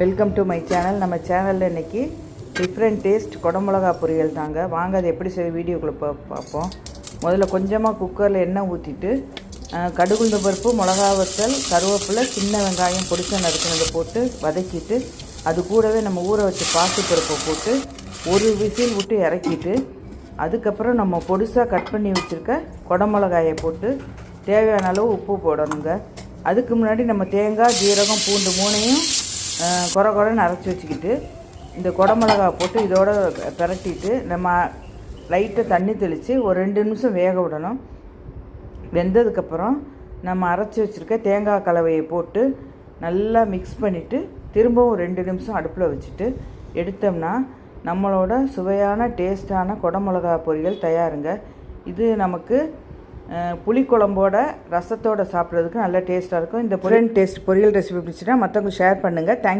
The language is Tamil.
Welcome to my channel. நம்ம சேனலில் இன்றைக்கி டிஃப்ரெண்ட் டேஸ்ட் குடமிளகா பொரியல் தாங்க. வாங்க அது எப்படி செய்ய வீடியோக்குள்ளே பார்ப்போம். முதல்ல கொஞ்சமாக குக்கரில் எண்ணெய் ஊற்றிட்டு கடுகுளுந்த பருப்பு, மிளகா வத்தல், கருவேப்பிலை, சின்ன வெங்காயம் பொடிசா நறுக்கினதை போட்டு வதக்கிட்டு அது கூடவே நம்ம ஊற வச்ச பாசிப்பருப்பை போட்டு ஒரு விசில் விட்டு இறக்கிட்டு அதுக்கப்புறம் நம்ம பொடிசாக கட் பண்ணி வச்சுருக்க குடமிளகாயை போட்டு தேவையான அளவு உப்பு போடணுங்க. அதுக்கு முன்னாடி நம்ம தேங்காய், ஜீரகம், பூண்டு மூணையும் குறைன்னு அரைச்சி வச்சுக்கிட்டு இந்த குடமிளகா போட்டு இதோட பிரட்டிட்டு நம்ம லைட்டாக தண்ணி தெளித்து ஒரு 2 நிமிஷம் வேக விடணும். வெந்ததுக்கப்புறம் நம்ம அரைச்சி வச்சுருக்க தேங்காய் கலவையை போட்டு நல்லா மிக்ஸ் பண்ணிவிட்டு திரும்பவும் 2 நிமிஷம் அடுப்பில் வச்சுட்டு எடுத்தோம்னா நம்மளோட சுவையான டேஸ்டான குடமிளகா பொரியல் தயாருங்க. இது நமக்கு புளிக்குழம்போட ரசத்தோடு சாப்பிட்றதுக்கு நல்ல டேஸ்ட்டாக இருக்கும். இந்த பொரியல் டேஸ்ட் பொரியல் ரெசிபி பிடிச்சிட்டா மற்றவங்களுக்கு ஷேர் பண்ணுங்கள். தேங்க்யூ.